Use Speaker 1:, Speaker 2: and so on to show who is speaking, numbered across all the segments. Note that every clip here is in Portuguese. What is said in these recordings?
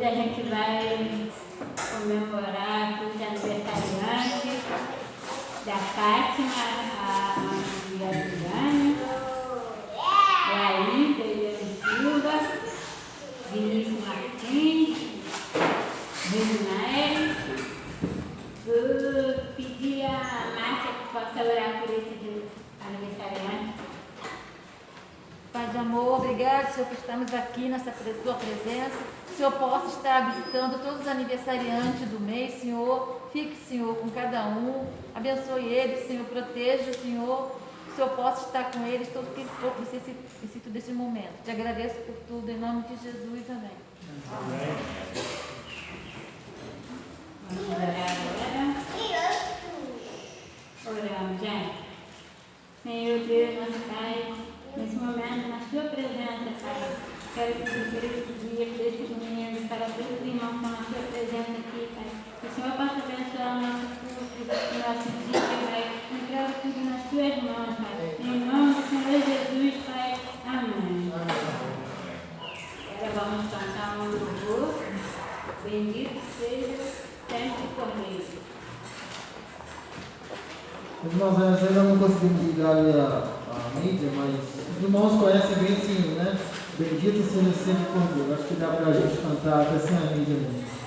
Speaker 1: a gente vai comemorar os aniversariantes da Fátima, a Juliana, Laís, Eliane Silva, Vinícius Martins, Reginaldo. Eu pedi a Márcia que possa orar por esse aniversariante.
Speaker 2: Pai de amor, obrigado, Senhor, por estarmos aqui nessa tua presença. O Senhor possa estar visitando todos os aniversariantes do mês, Senhor. Fique, Senhor, com cada um. Abençoe eles, Senhor. Proteja, Senhor. Que o Senhor possa estar com eles todo que for necessito desse momento. Te agradeço por tudo, em nome de Jesus. Amém.
Speaker 1: Amém. Vamos orar agora. Oramos, gente. Senhor Deus, nosso Pai, nesse momento, na sua presença, Pai, quero que você esse dia, esse domingo, para todos os irmãos que estão na sua presença aqui, Pai. Que o Senhor possa abençoar o nosso culto, o nosso dia, Pai. Entrego tudo nas suas mãos, Pai. Em nome do Senhor Jesus, Pai. Amém. Agora vamos cantar um louvor. Bendito seja sempre o Cordeiro.
Speaker 3: Irmãos, nós ainda não conseguimos ligar ali a mídia, mas os irmãos conhecem bem sim, né? Bendito seja sempre o Cordeiro. Acho que dá para a gente cantar até sem a mídia mesmo.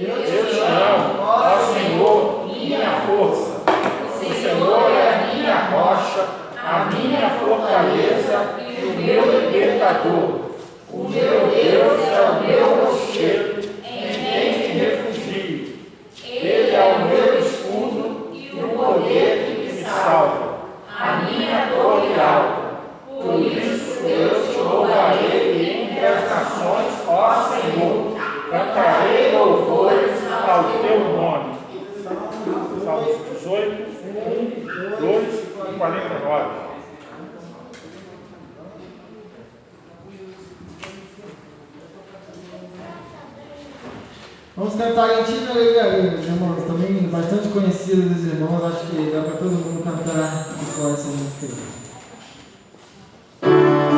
Speaker 4: Eu te amo, ó Senhor, minha força. O Senhor é a minha rocha Cantarei louvores ao teu nome. Salmos 18, 1, 2 e 49.
Speaker 3: Vamos cantar em Ti, meus irmãos, também bastante conhecido dos irmãos, acho que dá para todo mundo cantar com essa música aí.
Speaker 1: Thank you.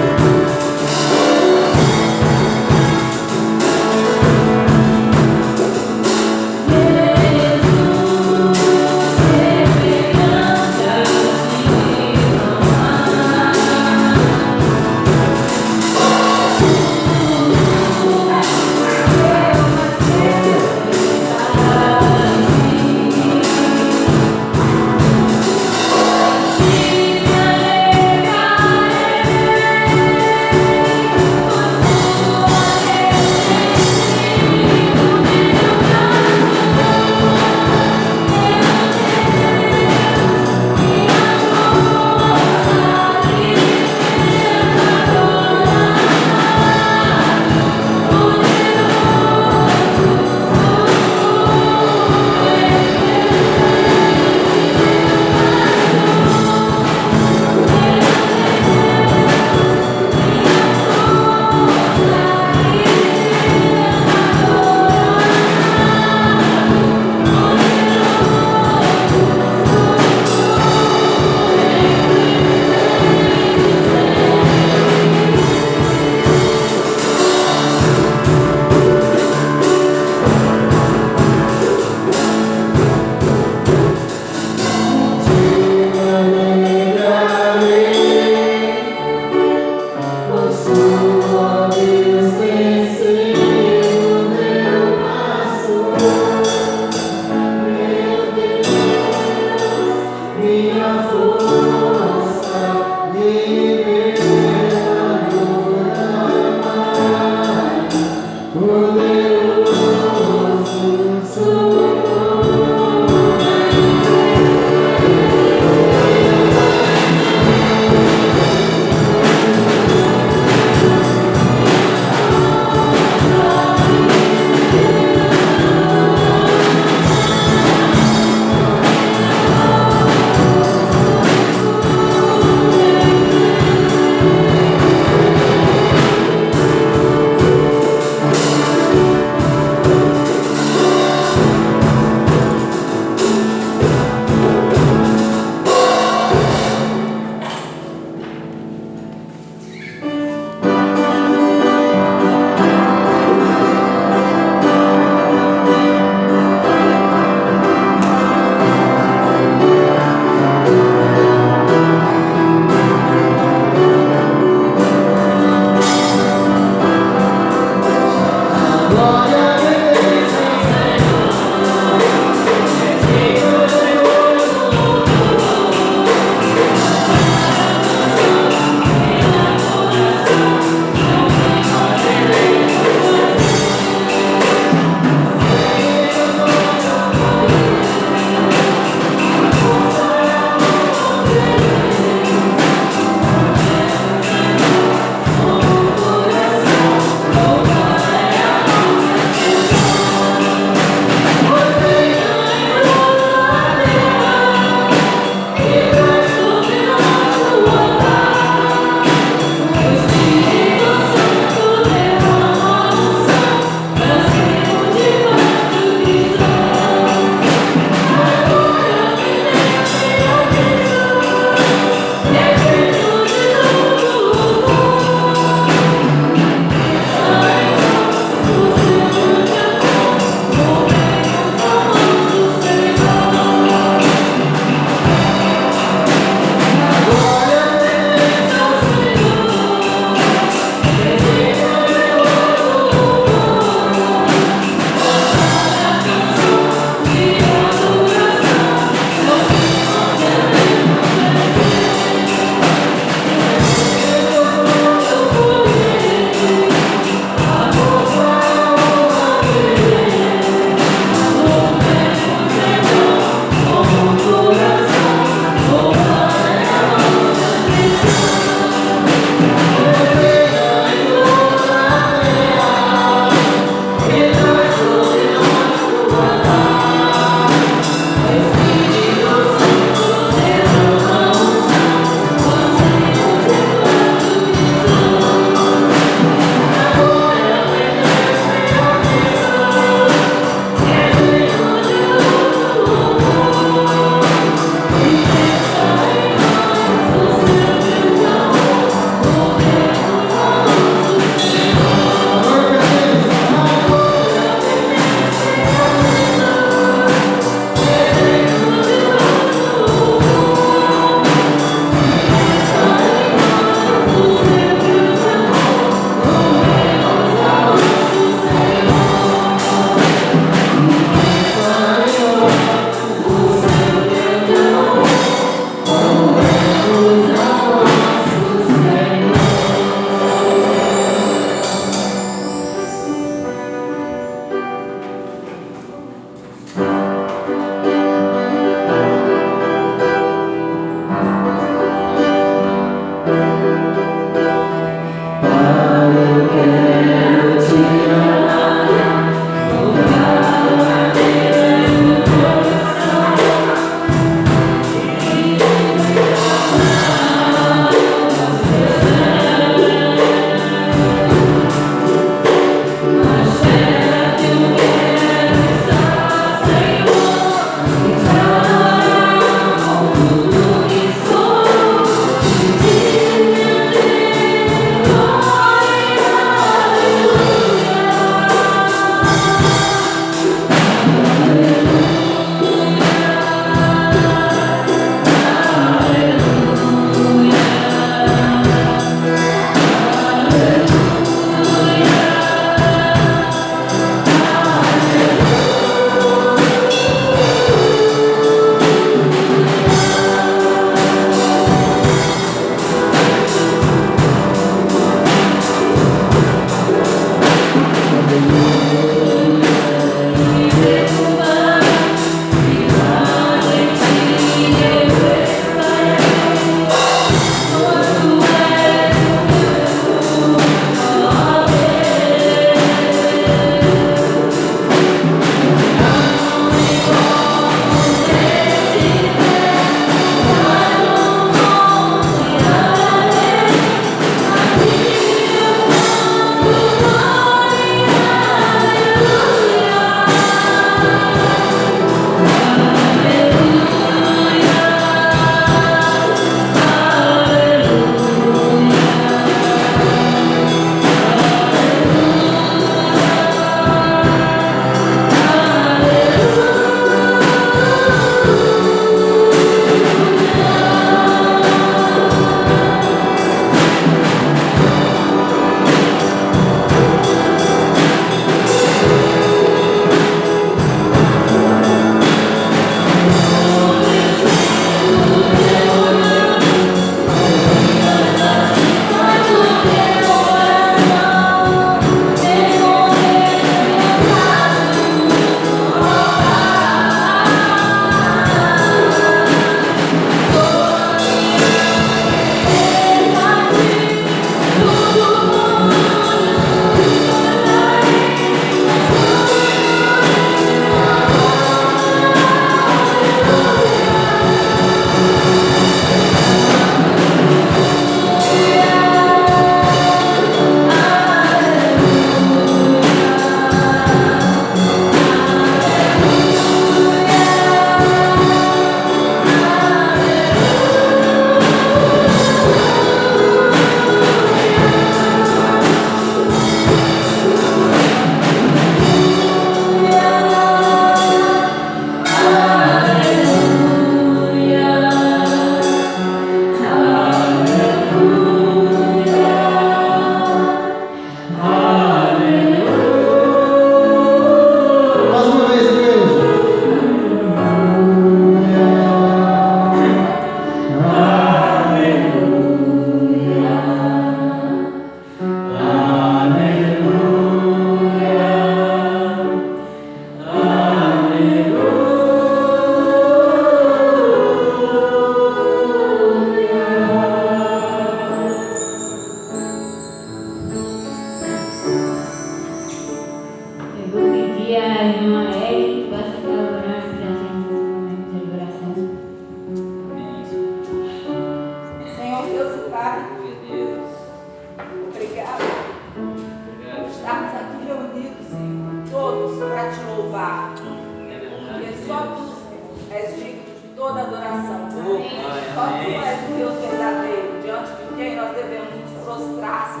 Speaker 5: prostrasse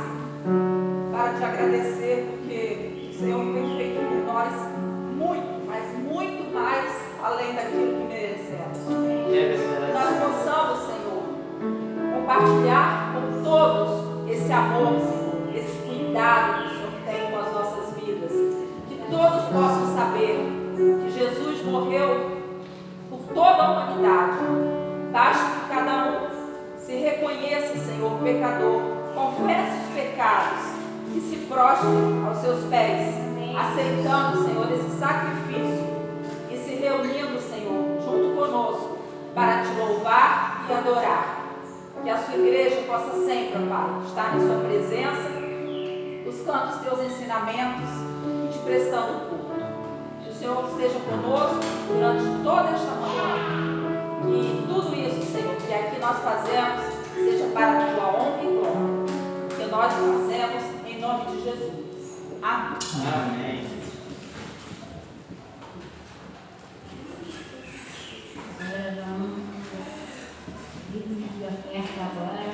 Speaker 5: para te agradecer, porque o Senhor tem feito por nós muito, mas muito mais além daquilo que merecemos. Nós possamos, Senhor, compartilhar com todos esse amor, Senhor, esse cuidado que o Senhor tem com as nossas vidas. Que todos possam saber que Jesus morreu por toda a humanidade. Basta que cada um se reconheça, Senhor, pecador, confesse os pecados e se prostre aos seus pés, aceitando, Senhor, esse sacrifício e se reunindo, Senhor, junto conosco para te louvar e adorar. Que a sua igreja possa sempre, Pai, estar em sua presença, buscando os teus ensinamentos e te prestando culto. Que o Senhor esteja conosco durante toda esta manhã. Que tudo isso, Senhor, que aqui nós fazemos, seja para a tua honra e glória. Que nós fazemos em nome de Jesus. Amém.
Speaker 6: Amém.
Speaker 1: Agora vamos dividir a oferta agora.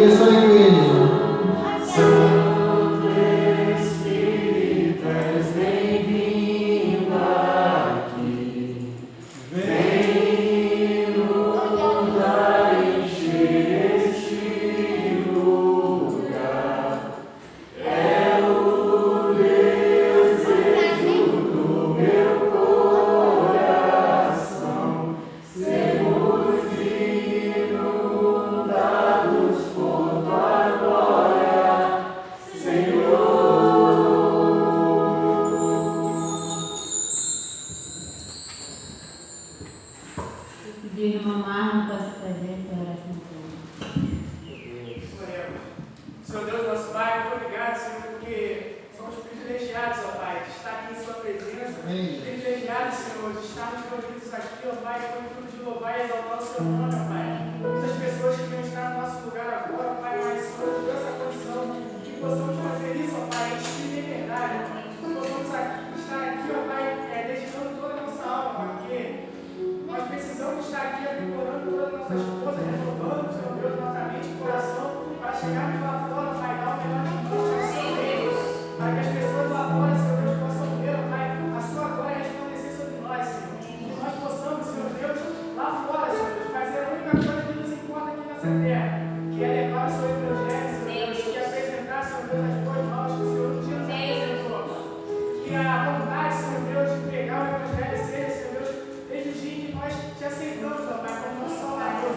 Speaker 3: abençoe a igreja.
Speaker 6: Senhor Deus, nosso Pai, muito obrigado, Senhor, porque somos privilegiados, ó Pai, de estar aqui em Sua presença.
Speaker 3: Amém.
Speaker 6: Privilegiados, Senhor, de estarmos reunidos aqui, ó Pai, com o intuito de louvar e exaltar o Seu nome, ó Pai. Muitas pessoas que não estão no nosso lugar agora, ó Pai, mas Senhor, nos deu essa condição de que possamos fazer isso, ó Pai, em liberdade, ó Pai. Que possamos estar aqui, ó Pai, dedicando toda a nossa alma, Pai, porque nós precisamos estar aqui aprimorando todas as nossas forças, renovando, Senhor Deus, nossa mente e coração, para chegarmos lá fora, Pai, dar o melhor de nós, Senhor Deus, para que as pessoas lá fora, Senhor Deus, possam ver, Pai, a Sua glória resplandecer sobre nós, Senhor. Que nós possamos, Senhor Deus, lá fora, Senhor Deus, fazer a única coisa que nos importa aqui nessa terra, que é levar o Seu Evangelho, Senhor Deus, que é apresentar, Senhor Deus, as boas novas que o Senhor nos tinha apresentou. Que a vontade, Senhor Deus, de pregar o Evangelho seja, Senhor Deus, desde o dia que nós te aceitamos, ó Pai, como nosso Salvador.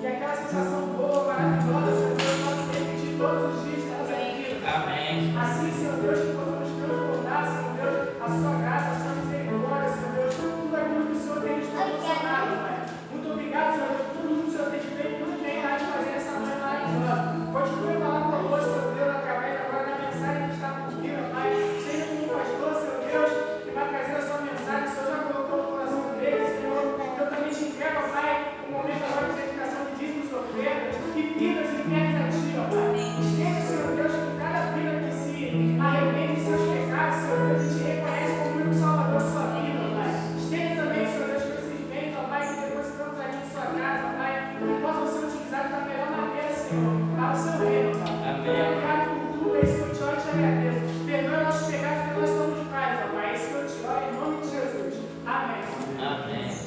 Speaker 6: E aquela sensação boa, maravilhosa, Senhor Deus, nós repetir todos os dias da nossa vida. Amém. Assim, Senhor Deus, que possamos transbordar, Senhor Deus, a Sua graça, a Sua misericórdia, Senhor Deus, tudo aquilo que o Senhor tem nos proporcionado, Pai. Muito obrigado, Senhor Deus, por tudo que o Senhor tem feito, tudo que ainda há de fazer essa manhã maravilhosa. Continue a falar conosco, Senhor Deus, através agora da mensagem que está por vir, Pai. Seja como pastor, Senhor Deus, que vai trazer a Sua mensagem, o Senhor já colocou no coração dele, Senhor. Eu também te entrego, Pai, um momento agora de dedicação de dízimos e ofertas, e vidas entregues a Ti, ó Pai. Esteja, Senhor Deus, que cada vida que se arrepende de seus pecados, Senhor Deus, e te reconhece como o único Salvador de sua vida, ó Pai. Esteja também, Senhor Deus, com esses bens, ó Pai, que depositamos aqui em Sua casa, ó Pai, que possam ser utilizados da melhor maneira, Senhor, para o Seu reino, ó Pai. Amém. Obrigado por tudo, é isso que eu te oro e te agradeço. Perdoe nossos pecados, porque nós somos pais, ó Pai. É isso que eu te oro em nome de Jesus. Amém. Amém.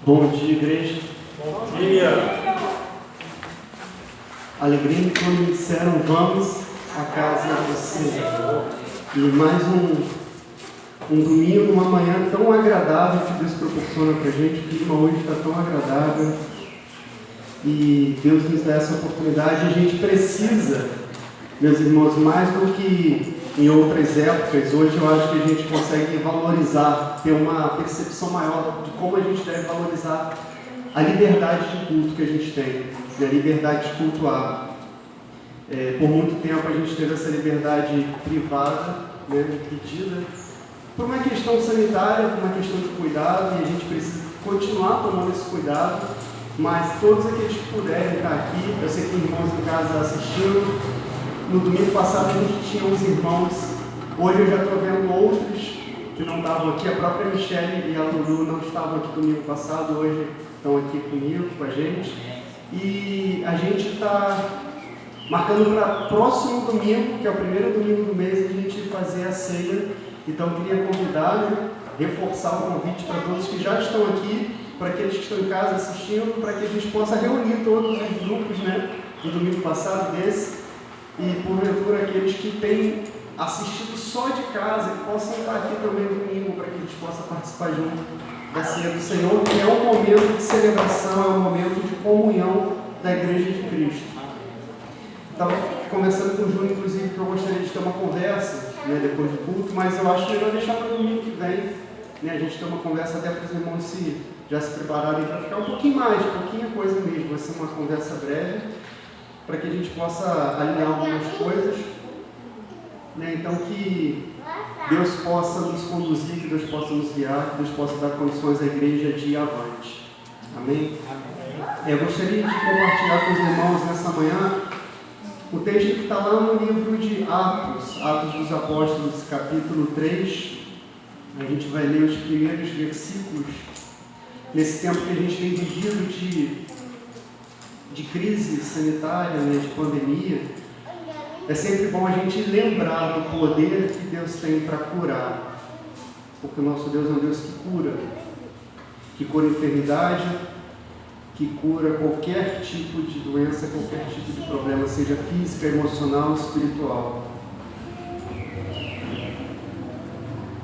Speaker 7: Bom dia, igreja.
Speaker 4: Bom dia.
Speaker 7: Alegria quando me disseram vamos à casa do Senhor. E mais um domingo, uma manhã tão agradável que Deus proporciona para a gente. O clima hoje está tão agradável. E Deus nos dá essa oportunidade. A gente precisa, meus irmãos, mais do que em outras épocas, hoje eu acho que a gente consegue valorizar, ter uma percepção maior de como a gente deve valorizar a liberdade de culto que a gente tem, e a liberdade de cultuar. Por muito tempo a gente teve essa liberdade privada, né, impedida, por uma questão sanitária, por uma questão de cuidado, e a gente precisa continuar tomando esse cuidado, mas todos aqueles que puderem estar aqui, eu sei que os irmãos em casa assistindo. No domingo passado a gente tinha uns irmãos, hoje eu já estou vendo outros que não estavam aqui, a própria Michele e a Lulu não estavam aqui domingo passado, hoje estão aqui comigo, com a gente. E a gente está marcando para próximo domingo, que é o primeiro domingo do mês, a gente fazer a ceia. Então eu queria convidar, né, reforçar o convite para todos que já estão aqui, para aqueles que estão em casa assistindo, para que a gente possa reunir todos os grupos, né, do domingo passado desse. E porventura aqueles que têm assistido só de casa, que possam estar aqui também domingo, para que a gente possa participar junto da ceia do Senhor, que é um momento de celebração, é um momento de comunhão da Igreja de Cristo. Estava conversando com o Júnior, inclusive, que eu gostaria de ter uma conversa, né, depois do culto, mas eu acho melhor deixar para domingo que vem, né, a gente ter uma conversa até para os irmãos já se prepararem para ficar um pouquinho mais, pouquinha coisa mesmo, vai ser uma conversa breve, para que a gente possa alinhar algumas coisas, né? Então que Deus possa nos conduzir, que Deus possa nos guiar, que Deus possa dar condições à igreja de ir avante. Amém? Eu gostaria de compartilhar com os irmãos nessa manhã o texto que está lá no livro de Atos, Atos dos Apóstolos, capítulo 3. A gente vai ler os primeiros versículos. Nesse tempo que a gente tem vivido de crise sanitária, né, de pandemia, é sempre bom a gente lembrar do poder que Deus tem para curar. Porque o nosso Deus é um Deus que cura enfermidade, que cura qualquer tipo de doença, qualquer tipo de problema, seja física, emocional, espiritual.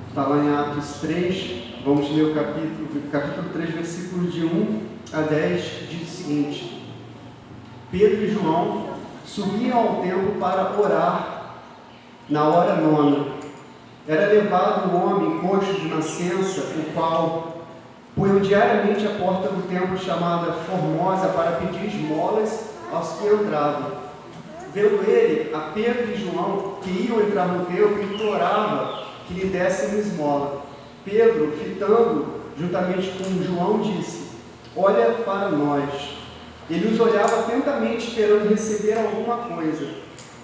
Speaker 7: Está lá em Atos 3, vamos ler o capítulo 3, versículos de 1 a 10, diz o seguinte: Pedro e João subiam ao templo para orar na hora 9. Era levado um homem coxo de nascença, o qual punham diariamente a porta do templo chamada Formosa para pedir esmolas aos que entravam. Vendo ele a Pedro e João, que iam entrar no templo, implorava que lhe dessem uma esmola. Pedro, fitando juntamente com João, disse: Olha para nós. Ele os olhava atentamente, esperando receber alguma coisa.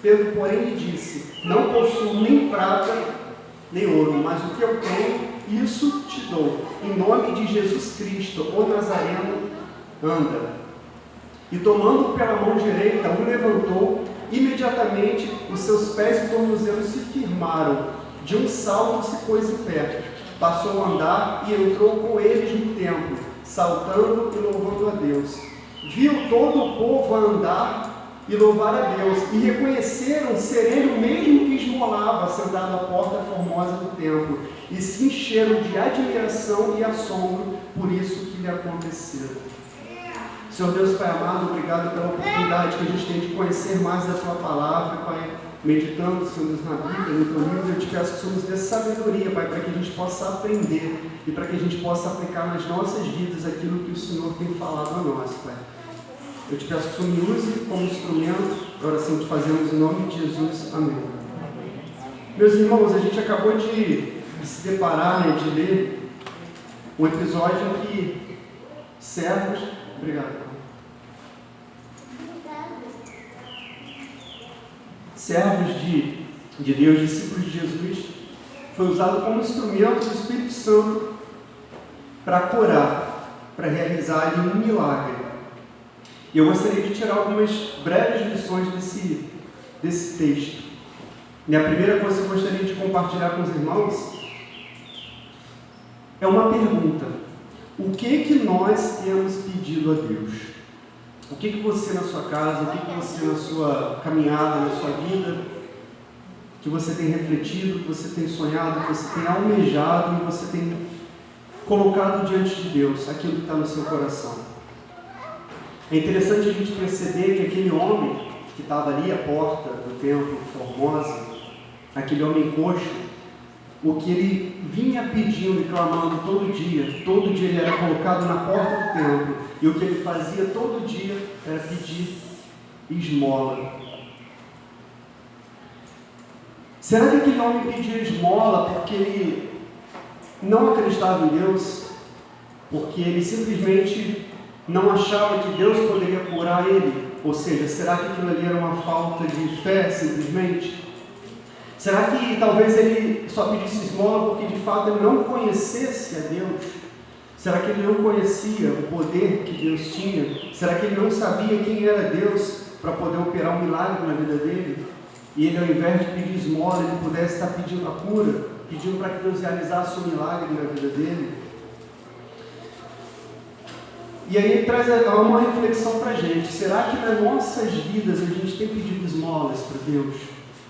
Speaker 7: Pedro, porém, lhe disse: Não possuo nem prata nem ouro, mas o que eu tenho, isso te dou. Em nome de Jesus Cristo, o Nazareno, anda. E tomando pela mão direita, o levantou. Imediatamente os seus pés e tornozelos se firmaram. De um salto se pôs em pé. Passou a andar e entrou com eles no templo, saltando e louvando a Deus. Viu todo o povo a andar e louvar a Deus, e reconheceram ser ele o mesmo que esmolava sentado à porta formosa do templo, e se encheram de admiração e assombro por isso que lhe aconteceu. Senhor Deus, Pai amado, obrigado pela oportunidade que a gente tem de conhecer mais da Tua palavra, Pai, meditando, Senhor Deus, na Bíblia, no Teu livro. Eu te peço que o Senhor nos dê sabedoria, Pai, para que a gente possa aprender e para que a gente possa aplicar nas nossas vidas aquilo que o Senhor tem falado a nós, Pai. Eu te peço que o Senhor me use como instrumento, a oração que fazemos em nome de Jesus. Amém. Meus irmãos, a gente acabou de se deparar, né, de ler um episódio em que servos... Obrigado. Servos de Deus, discípulos de Jesus, foi usado como instrumento do Espírito Santo para curar, para realizar ali um milagre. E eu gostaria de tirar algumas breves lições desse texto. E a primeira coisa que eu gostaria de compartilhar com os irmãos é uma pergunta: o que nós temos pedido a Deus? O que você na sua casa, o que você na sua caminhada, na sua vida, que você tem refletido, que você tem sonhado, que você tem almejado e você tem colocado diante de Deus, aquilo que está no seu coração? É interessante a gente perceber que aquele homem que estava ali à porta do templo Formosa, aquele homem coxo, o que ele vinha pedindo e clamando todo dia ele era colocado na porta do templo, e o que ele fazia todo dia era pedir esmola. Será que aquele homem pedia esmola porque ele não acreditava em Deus? Porque ele simplesmente não achava que Deus poderia curar ele? Ou seja, será que aquilo ali era uma falta de fé simplesmente? Será que talvez ele só pedisse esmola porque de fato ele não conhecesse a Deus? Será que ele não conhecia o poder que Deus tinha? Será que ele não sabia quem era Deus para poder operar um milagre na vida dele? E ele, ao invés de pedir esmola, ele pudesse estar pedindo a cura, pedindo para que Deus realizasse um milagre na vida dele? E aí ele traz uma reflexão para a gente: será que nas nossas vidas a gente tem pedido esmolas para Deus,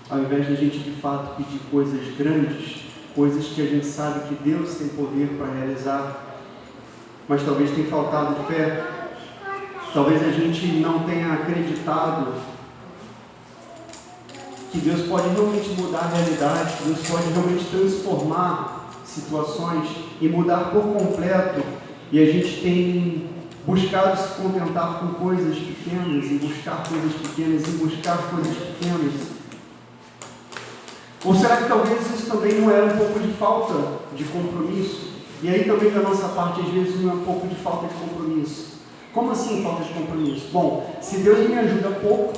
Speaker 7: ao invés de a gente de fato pedir coisas grandes, coisas que a gente sabe que Deus tem poder para realizar, mas talvez tenha faltado fé, talvez a gente não tenha acreditado que Deus pode realmente mudar a realidade, que Deus pode realmente transformar situações e mudar por completo, e a gente tem buscado se contentar com coisas pequenas, e buscar coisas pequenas, e buscar coisas pequenas. Ou será que talvez isso também não era um pouco de falta de compromisso? E aí também da nossa parte, às vezes, não é um pouco de falta de compromisso. Como assim falta de compromisso? Bom, se Deus me ajuda pouco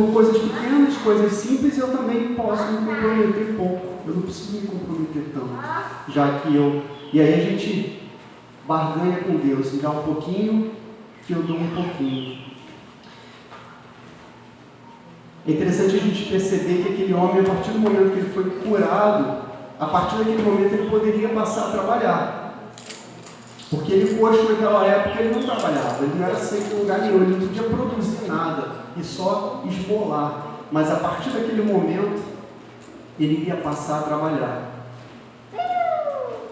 Speaker 7: em coisas pequenas, coisas simples, eu também posso me comprometer pouco. Eu não preciso me comprometer tanto, já que eu... E aí a gente barganha com Deus, me dá um pouquinho, que eu dou um pouquinho. É interessante a gente perceber que aquele homem, a partir do momento que ele foi curado, a partir daquele momento ele poderia passar a trabalhar. Porque ele, coxo naquela época, ele não trabalhava, ele não era sempre em lugar nenhum, ele não podia produzir nada e só esmolar. Mas a partir daquele momento, ele ia passar a trabalhar.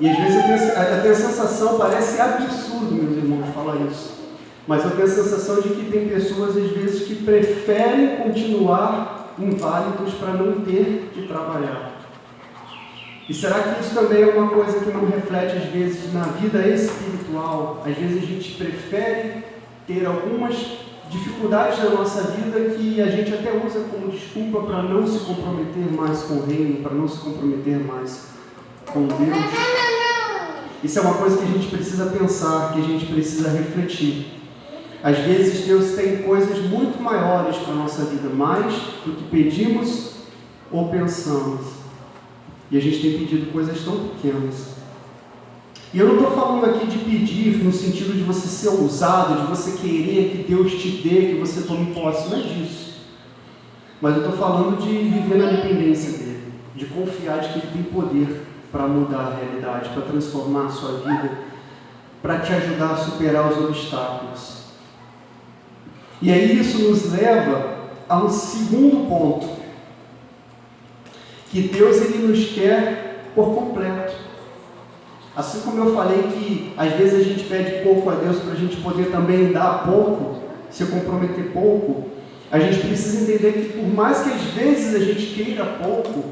Speaker 7: E às vezes eu tenho a sensação, parece absurdo, meus irmãos, falar isso. Mas eu tenho a sensação de que tem pessoas, às vezes, que preferem continuar inválidos para não ter que trabalhar. E será que isso também é uma coisa que não reflete, às vezes, na vida espiritual? Às vezes a gente prefere ter algumas dificuldades na nossa vida que a gente até usa como desculpa para não se comprometer mais com o reino, para não se comprometer mais com Deus. Isso é uma coisa que a gente precisa pensar, que a gente precisa refletir. Às vezes Deus tem coisas muito maiores para a nossa vida, mais do que pedimos ou pensamos. E a gente tem pedido coisas tão pequenas. E eu não estou falando aqui de pedir no sentido de você ser ousado, de você querer que Deus te dê, que você tome posse, não é disso. Mas eu estou falando de viver na dependência dEle, de confiar de que Ele tem poder para mudar a realidade, para transformar a sua vida, para te ajudar a superar os obstáculos. E aí isso nos leva a um segundo ponto, que Deus ele nos quer por completo. Assim como eu falei que às vezes a gente pede pouco a Deus para a gente poder também dar pouco, se comprometer pouco, a gente precisa entender que por mais que às vezes a gente queira pouco,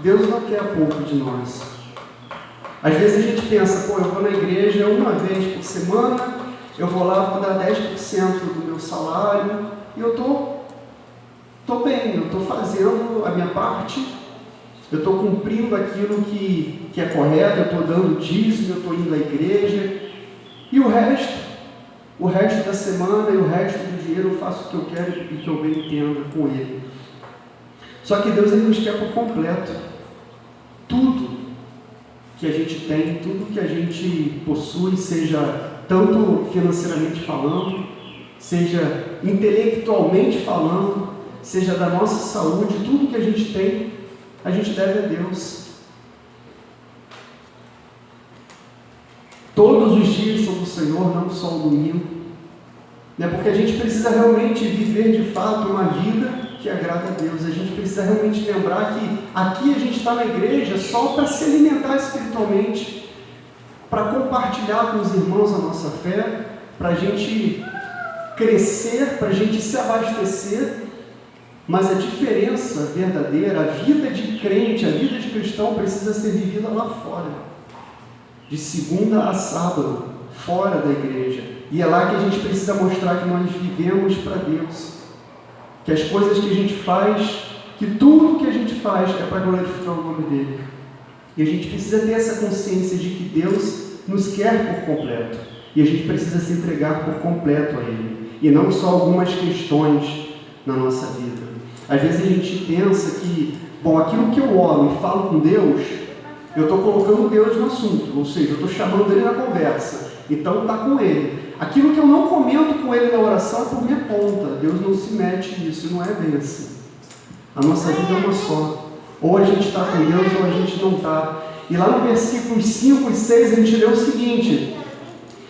Speaker 7: Deus não quer pouco de nós. Às vezes a gente pensa, eu vou na igreja uma vez por semana, eu vou lá, vou dar 10% do meu salário, e eu estou bem, eu estou fazendo a minha parte, eu estou cumprindo aquilo que é correto, eu estou dando dízimo, eu estou indo à igreja, e o resto da semana e o resto do dinheiro eu faço o que eu quero e que eu bem entendo com Ele. Só que Deus ele nos quer por completo. Tudo que a gente tem, tudo que a gente possui, seja tanto financeiramente falando, seja intelectualmente falando, seja da nossa saúde, tudo que a gente tem, a gente deve a Deus. Todos os dias são do Senhor, não só o domingo. Porque a gente precisa realmente viver de fato uma vida que agrada a Deus. A gente precisa realmente lembrar que aqui a gente está na igreja só para se alimentar espiritualmente, para compartilhar com os irmãos a nossa fé, para a gente crescer, para a gente se abastecer. Mas a diferença verdadeira, a vida de crente, a vida de cristão precisa ser vivida lá fora, de segunda a sábado, fora da igreja. E é lá que a gente precisa mostrar que nós vivemos para Deus, que as coisas que a gente faz, que tudo que a gente faz é para glorificar o nome dEle. E a gente precisa ter essa consciência de que Deus nos quer por completo, e a gente precisa se entregar por completo a Ele, e não só algumas questões na nossa vida. Às vezes a gente pensa que, aquilo que eu oro e falo com Deus, eu estou colocando Deus no assunto, ou seja, eu estou chamando Ele na conversa, então está com Ele. Aquilo que eu não comento com Ele na oração é por minha conta, Deus não se mete nisso, não é bem assim. A nossa vida é uma só, ou a gente está com Deus ou a gente não está. E lá no versículos 5 e 6 a gente lê o seguinte: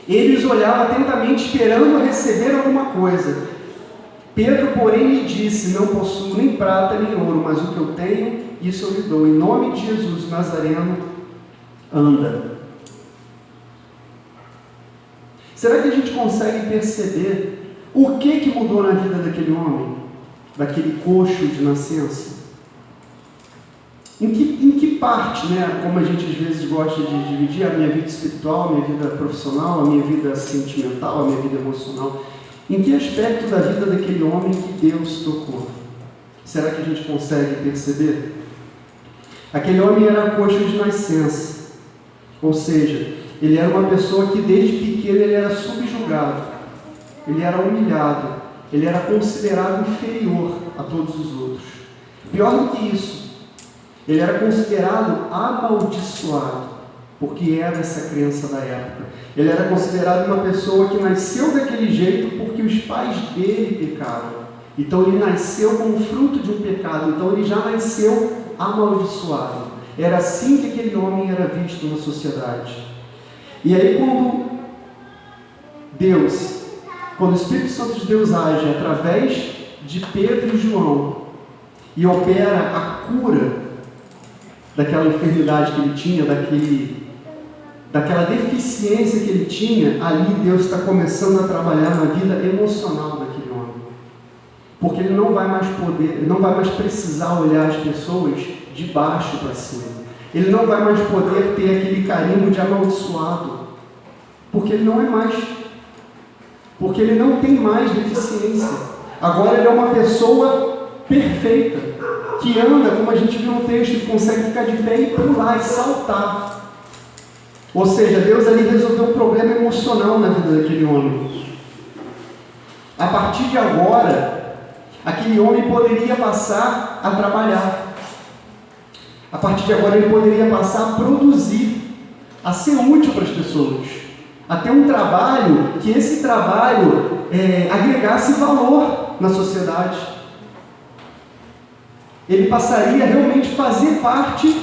Speaker 7: Ele os olhava atentamente esperando receber alguma coisa. Pedro, porém, lhe disse: Não possuo nem prata nem ouro, mas o que eu tenho, isso eu lhe dou. Em nome de Jesus, Nazareno, anda. Será que a gente consegue perceber o que mudou na vida daquele homem, daquele coxo de nascença? Em que parte, como a gente às vezes gosta de dividir a minha vida espiritual, a minha vida profissional, a minha vida sentimental, a minha vida emocional? Em que aspecto da vida daquele homem que Deus tocou? Será que a gente consegue perceber? Aquele homem era coxo de nascença, ou seja, ele era uma pessoa que desde pequeno ele era subjugado, ele era humilhado, ele era considerado inferior a todos os outros. Pior do que isso, ele era considerado amaldiçoado, porque era essa crença da época. Ele era considerado uma pessoa que nasceu daquele jeito porque os pais dele pecaram. Então ele nasceu como fruto de um pecado, então ele já nasceu amaldiçoado. Era assim que aquele homem era visto na sociedade. E aí quando o Espírito Santo de Deus age através de Pedro e João e opera a cura daquela enfermidade que ele tinha, daquela deficiência que ele tinha, ali Deus está começando a trabalhar na vida emocional daquele homem. Porque ele não vai mais precisar olhar as pessoas de baixo para cima. Ele não vai mais poder ter aquele carimbo de amaldiçoado. Porque ele não é mais. Porque ele não tem mais deficiência. Agora ele é uma pessoa perfeita, que anda, como a gente viu no texto, que consegue ficar de pé e pular e saltar. Ou seja, Deus ali resolveu um problema emocional na vida daquele homem. A partir de agora, aquele homem poderia passar a trabalhar. A partir de agora ele poderia passar a produzir, a ser útil para as pessoas, a ter um trabalho, que esse trabalho agregasse valor na sociedade. Ele passaria a realmente fazer parte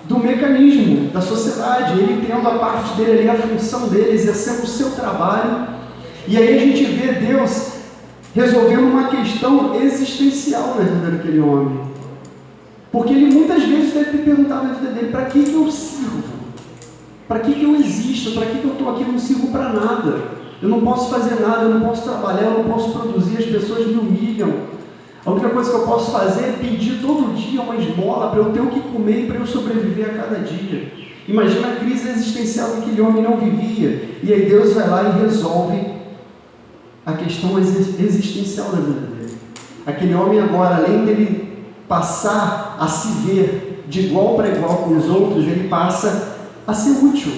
Speaker 7: do mecanismo da sociedade, ele tendo a parte dele ali, a função dele, exercendo o seu trabalho. E aí a gente vê Deus resolvendo uma questão existencial na vida daquele homem. Porque ele muitas vezes deve ter perguntado na vida dele: para que eu sirvo? Para que eu existo? Para que eu estou aqui? Eu não sirvo para nada. Eu não posso fazer nada, eu não posso trabalhar, eu não posso produzir, as pessoas me humilham. A única coisa que eu posso fazer é pedir todo dia uma esmola para eu ter o que comer e para eu sobreviver a cada dia. Imagina a crise existencial que aquele homem não vivia. E aí Deus vai lá e resolve a questão existencial da vida dele. Aquele homem agora, além dele passar a se ver de igual para igual com os outros, ele passa a ser útil,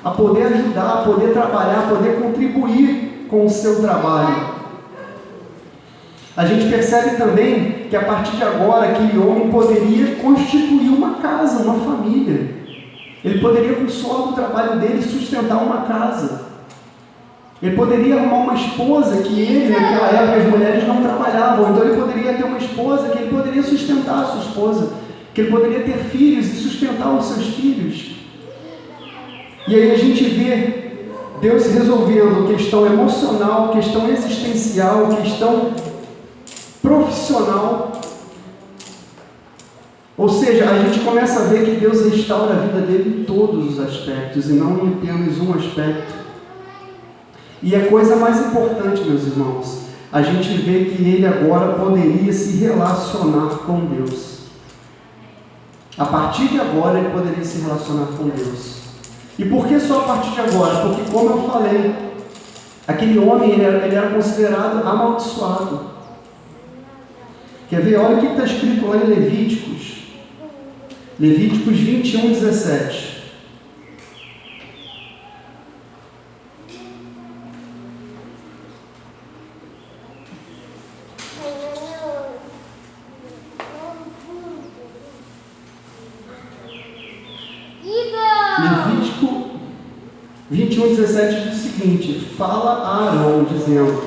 Speaker 7: a poder ajudar, a poder trabalhar, a poder contribuir com o seu trabalho. A gente percebe também que a partir de agora aquele homem poderia constituir uma casa, uma família. Ele poderia, com o suor do trabalho dele, sustentar uma casa. Ele poderia arrumar uma esposa que ele, naquela época, as mulheres não trabalhavam. Então ele poderia ter uma esposa que ele poderia sustentar a sua esposa, que ele poderia ter filhos e sustentar os seus filhos. E aí a gente vê Deus resolvendo questão emocional, questão existencial, questão profissional. Ou seja, a gente começa a ver que Deus restaura a vida dele em todos os aspectos e não em apenas um aspecto. E a coisa mais importante, meus irmãos, a gente vê que ele agora poderia se relacionar com Deus. A partir de agora ele poderia se relacionar com Deus. E por que só a partir de agora? Porque, como eu falei, aquele homem ele era considerado amaldiçoado. Quer ver? Olha o que está escrito lá em Levíticos. Levíticos 21, 17. Levítico 21, 17 diz o seguinte: fala a Arão, dizendo: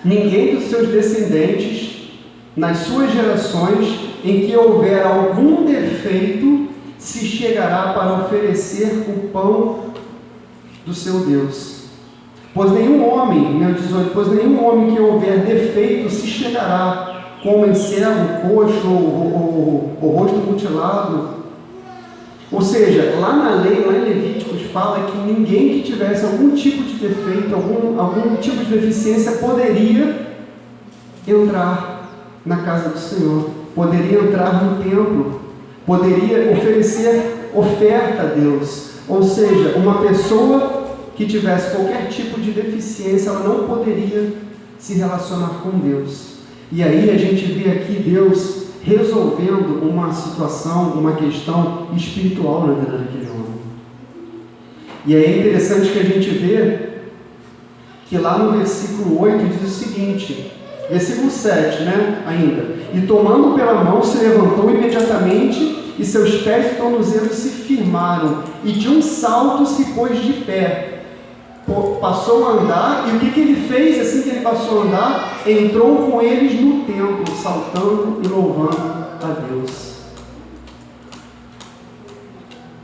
Speaker 7: ninguém dos seus descendentes, nas suas gerações, em que houver algum defeito, se chegará para oferecer o pão do seu Deus. Pois nenhum homem, meu 18, pois nenhum homem que houver defeito se chegará, como em cego, coxo ou rosto mutilado. Ou seja, lá na lei, lá em Levíticos, fala que ninguém que tivesse algum tipo de defeito, algum tipo de deficiência, poderia entrar na casa do Senhor, poderia entrar no templo, poderia oferecer oferta a Deus. Ou seja, uma pessoa que tivesse qualquer tipo de deficiência, ela não poderia se relacionar com Deus. E aí a gente vê aqui Deus resolvendo uma situação, uma questão espiritual na vida daquele homem. E aí é interessante que a gente vê que lá no versículo 8 diz o seguinte, versículo 7, né, ainda. E tomando pela mão, se levantou imediatamente, e seus pés e tornozelos se firmaram, e de um salto se pôs de pé. Passou a andar, e o que ele fez assim que ele passou a andar? Entrou com eles no templo, saltando e louvando a Deus.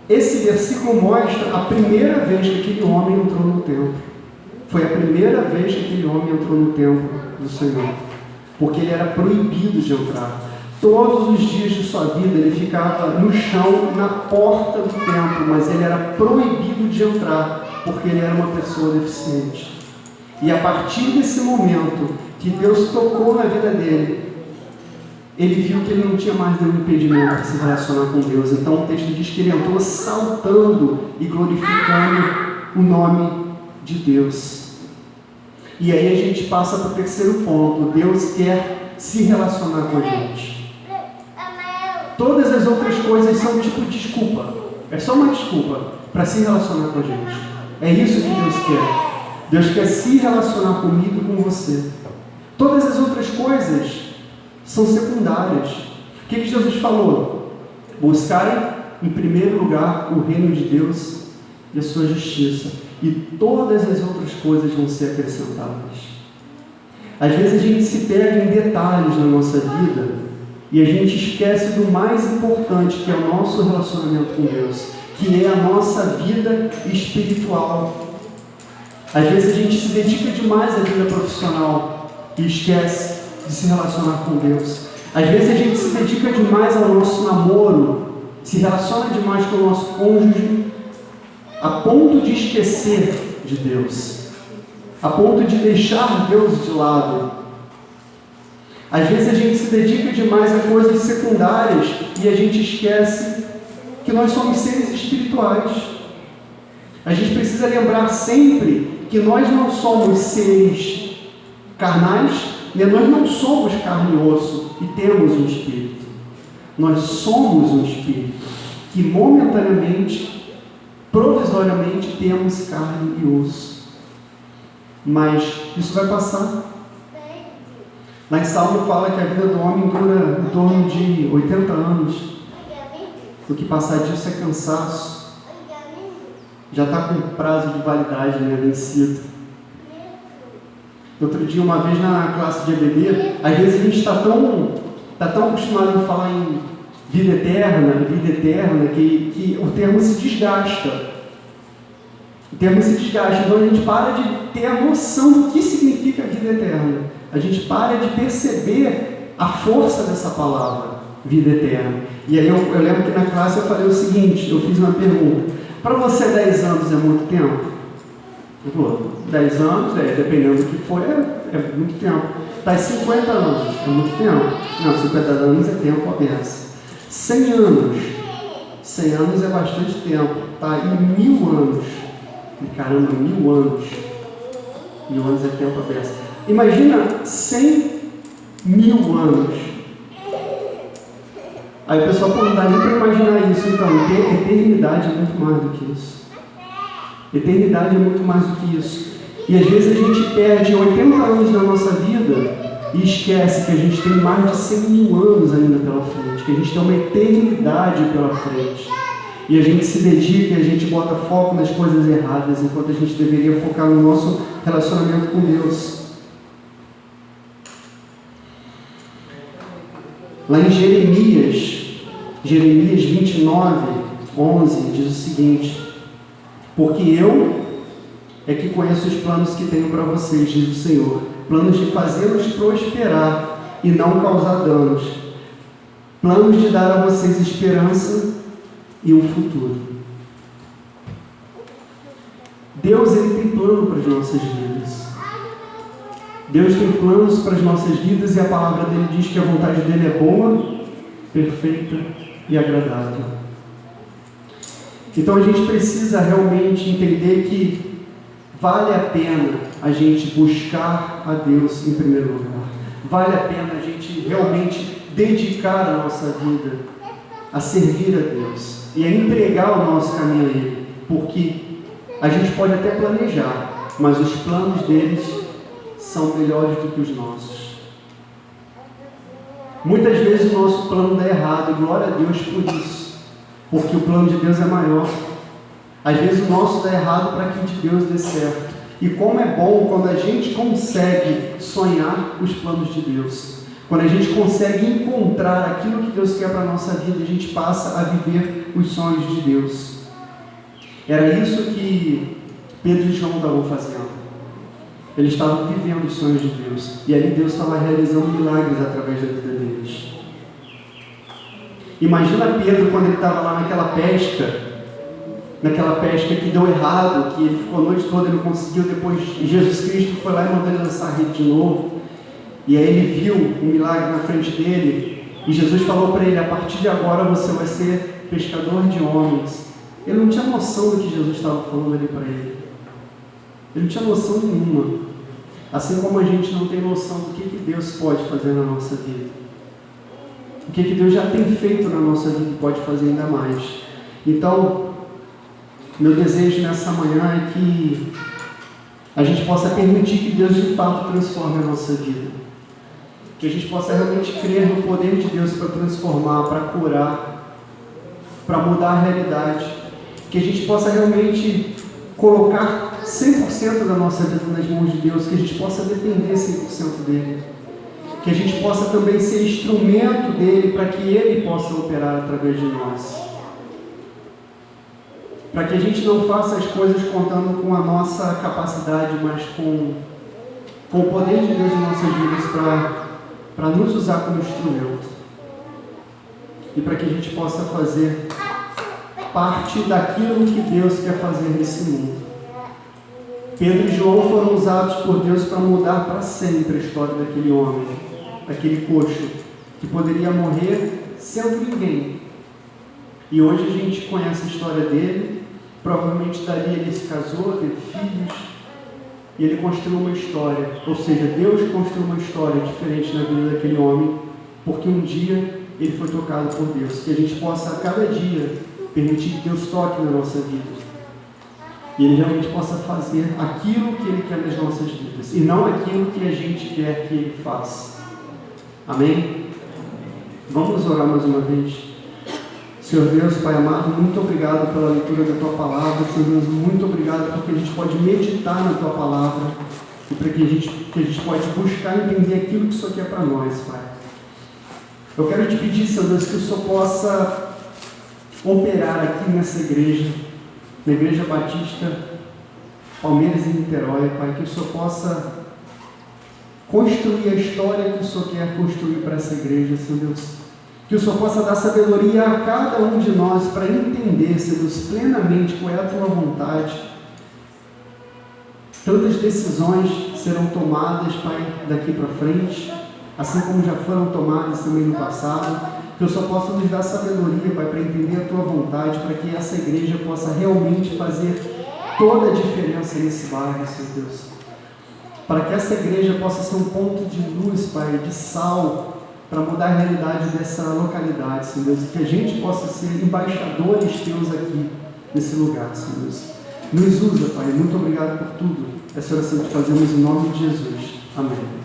Speaker 7: Esse versículo mostra a primeira vez que aquele homem entrou no templo. Foi a primeira vez que aquele homem entrou no templo do Senhor, porque ele era proibido de entrar. Todos os dias de sua vida ele ficava no chão, na porta do templo, mas ele era proibido de entrar, porque ele era uma pessoa deficiente. E a partir desse momento que Deus tocou na vida dele, ele viu que ele não tinha mais nenhum impedimento para se relacionar com Deus. Então o texto diz que ele entrou saltando e glorificando o nome de Deus. E aí a gente passa para o terceiro ponto. Deus quer se relacionar com a gente. Todas as outras coisas são tipo desculpa. É só uma desculpa para se relacionar com a gente. É isso que Deus quer. Deus quer se relacionar comigo e com você. Todas as outras coisas são secundárias. O que Jesus falou? Buscarem em primeiro lugar o reino de Deus e a sua justiça. E todas as outras coisas vão ser acrescentadas. Às vezes a gente se perde em detalhes na nossa vida e a gente esquece do mais importante, que é o nosso relacionamento com Deus, que é a nossa vida espiritual. Às vezes a gente se dedica demais à vida profissional e esquece de se relacionar com Deus. Às vezes a gente se dedica demais ao nosso namoro, se relaciona demais com o nosso cônjuge, a ponto de esquecer de Deus, a ponto de deixar Deus de lado. Às vezes a gente se dedica demais a coisas secundárias e a gente esquece que nós somos seres espirituais. A gente precisa lembrar sempre que nós não somos seres carnais, né? Nós não somos carne e osso e temos um espírito. Nós somos um espírito que momentaneamente, provisoriamente, temos carne e osso. Mas isso vai passar. Lá em Salmo fala que a vida do homem dura em torno de 80 anos. O que passar disso é cansaço. Já está com prazo de validade, né, vencido. Outro dia, uma vez na classe de EBD, às vezes a gente está tão acostumado a falar em vida eterna, que o termo se desgasta. O termo se desgasta, então a gente para de ter a noção do que significa a vida eterna. A gente para de perceber a força dessa palavra, vida eterna. E aí eu lembro que na classe eu falei o seguinte, eu fiz uma pergunta: para você 10 anos é muito tempo? Eu falou, 10 anos, dependendo do que for, é muito tempo. Tá, 50 anos, é muito tempo? Não, 50 anos é tempo a beça. 100 anos, 100 anos é bastante tempo. Tá, e 1000 anos, e caramba, 1000 anos. 1000 anos é tempo a beça. Imagina 100.000 anos. Aí o pessoal não dá nem para imaginar isso. Então, eternidade é muito mais do que isso. Eternidade é muito mais do que isso. E às vezes a gente perde 80 anos na nossa vida e esquece que a gente tem mais de 100.000 anos ainda pela frente, que a gente tem uma eternidade pela frente. E a gente se dedica e a gente bota foco nas coisas erradas, enquanto a gente deveria focar no nosso relacionamento com Deus. Lá em Jeremias 29, 11, diz o seguinte: porque eu é que conheço os planos que tenho para vocês, diz o Senhor, planos de fazê-los prosperar e não causar danos, planos de dar a vocês esperança e um futuro. Deus, Ele tem plano para as nossas vidas. Deus tem planos para as nossas vidas e a palavra dele diz que a vontade dele é boa, perfeita e agradável. Então a gente precisa realmente entender que vale a pena a gente buscar a Deus em primeiro lugar. Vale a pena a gente realmente dedicar a nossa vida a servir a Deus e a entregar o nosso caminho a Ele, porque a gente pode até planejar, mas os planos deles são melhores do que os nossos. Muitas vezes o nosso plano dá errado, e glória a Deus por isso, porque o plano de Deus é maior. Às vezes o nosso dá errado para que o de Deus dê certo. E como é bom quando a gente consegue sonhar os planos de Deus, quando a gente consegue encontrar aquilo que Deus quer para a nossa vida, a gente passa a viver os sonhos de Deus. Era isso que Pedro e João estavam fazendo. Eles estavam vivendo os sonhos de Deus. E ali Deus estava realizando milagres através da vida deles. Imagina Pedro quando ele estava lá naquela pesca que deu errado, que ele ficou a noite toda e não conseguiu. Depois Jesus Cristo foi lá e mandou ele lançar a rede de novo. E aí ele viu um milagre na frente dele. E Jesus falou para ele: a partir de agora você vai ser pescador de homens. Ele não tinha noção do que Jesus estava falando ali para ele. Ele não tinha noção nenhuma. Assim como a gente não tem noção do que Deus pode fazer na nossa vida. O que Deus já tem feito na nossa vida e pode fazer ainda mais. Então, meu desejo nessa manhã é que a gente possa permitir que Deus de fato transforme a nossa vida. Que a gente possa realmente crer no poder de Deus para transformar, para curar, para mudar a realidade. Que a gente possa realmente colocar 100% da nossa vida nas mãos de Deus, que a gente possa depender 100% dEle. Que a gente possa também ser instrumento dEle para que Ele possa operar através de nós. Para que a gente não faça as coisas contando com a nossa capacidade, mas com o poder de Deus em nossas vidas para nos usar como instrumento. E para que a gente possa fazer parte daquilo que Deus quer fazer nesse mundo. Pedro e João foram usados por Deus para mudar para sempre a história daquele homem, daquele coxo, que poderia morrer sendo ninguém. E hoje a gente conhece a história dele. Provavelmente dali ele se casou, teve filhos, e ele construiu uma história. Ou seja, Deus construiu uma história diferente na vida daquele homem, porque um dia ele foi tocado por Deus. Que a gente possa a cada dia permitir que Deus toque na nossa vida. E Ele realmente possa fazer aquilo que Ele quer nas nossas vidas, e não aquilo que a gente quer que Ele faça. Amém? Vamos orar mais uma vez. Senhor Deus, Pai amado, muito obrigado pela leitura da Tua Palavra. Senhor Deus, muito obrigado porque a gente pode meditar na Tua Palavra e para que a gente pode buscar entender aquilo que o Senhor quer para nós, Pai. Eu quero te pedir, Senhor Deus, que o Senhor possa operar aqui nessa igreja, na Igreja Batista Palmeiras e Niterói, Pai, que o Senhor possa construir a história que o Senhor quer construir para essa igreja, Senhor Deus. Que o Senhor possa dar sabedoria a cada um de nós para entender, Senhor Deus, plenamente qual é a Tua vontade. Tantas decisões serão tomadas, Pai, daqui para frente, assim como já foram tomadas também no passado. Que o Senhor possa nos dar sabedoria, Pai, para entender a Tua vontade, para que essa igreja possa realmente fazer toda a diferença nesse bairro, Senhor Deus. Para que essa igreja possa ser um ponto de luz, Pai, de sal, para mudar a realidade dessa localidade, Senhor Deus, e que a gente possa ser embaixadores Teus aqui, nesse lugar, Senhor Deus. Nos usa, Pai, muito obrigado por tudo. Essa oração que fazemos em nome de Jesus. Amém.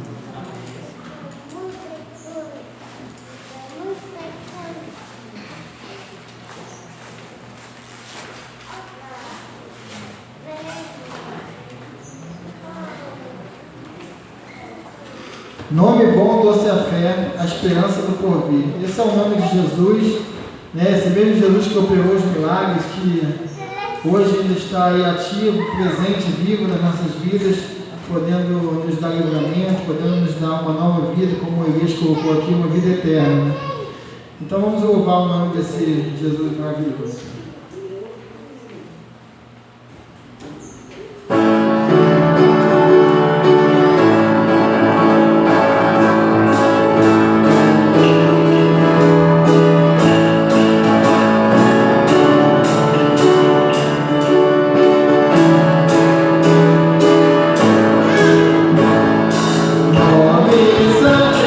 Speaker 3: Nome bom, doce a fé, a esperança do porvir. Esse é o nome de Jesus, né? Esse mesmo Jesus que operou os milagres, que hoje ainda está aí ativo, presente, vivo nas nossas vidas, podendo nos dar livramento, podendo nos dar uma nova vida, como o Elias colocou aqui, uma vida eterna. Então vamos louvar o nome desse Jesus maravilhoso.
Speaker 8: Nome santo,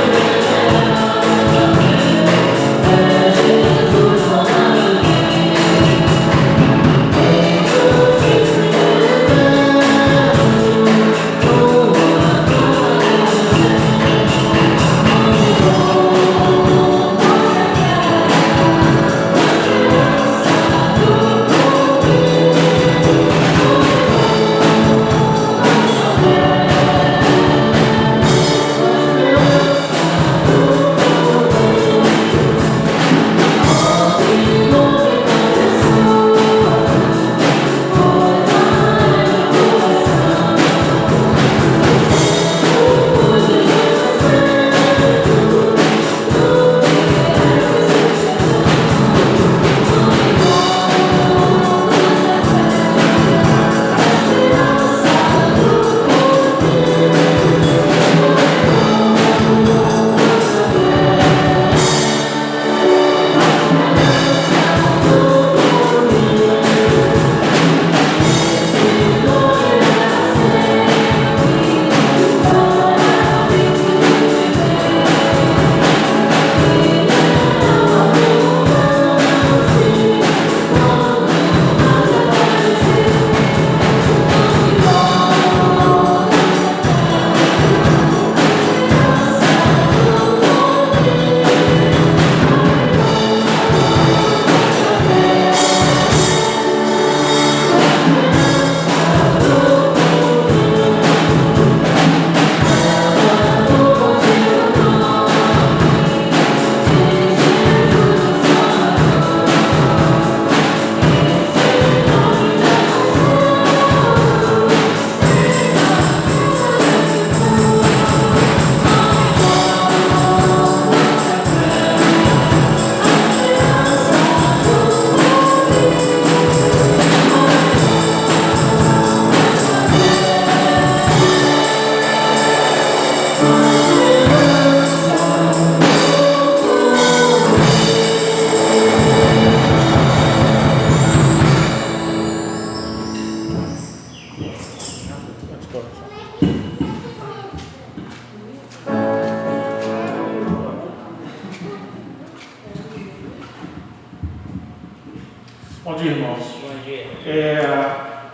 Speaker 4: dia, irmãos.
Speaker 8: Bom dia.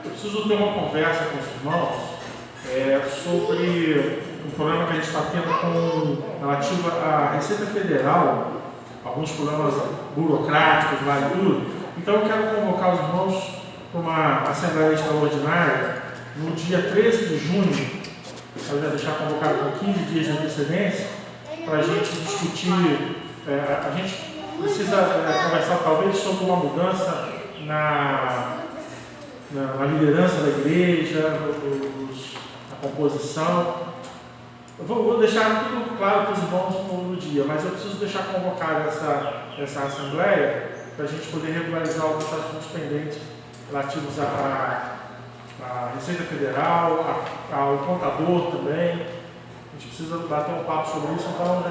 Speaker 4: Eu preciso ter uma conversa com os irmãos sobre um problema que a gente está tendo relativo à Receita Federal, alguns problemas burocráticos lá e tudo. Então eu quero convocar os irmãos para uma Assembleia Extraordinária no dia 13 de junho, eu já deixar convocado com 15 dias de antecedência, para a gente discutir, a gente precisa conversar talvez sobre uma mudança na liderança da igreja, na composição. Eu vou deixar tudo claro para os irmãos no dia, mas eu preciso deixar convocada essa assembleia para a gente poder regularizar alguns assuntos pendentes relativos à Receita Federal, ao contador também. A gente precisa bater um papo sobre isso, então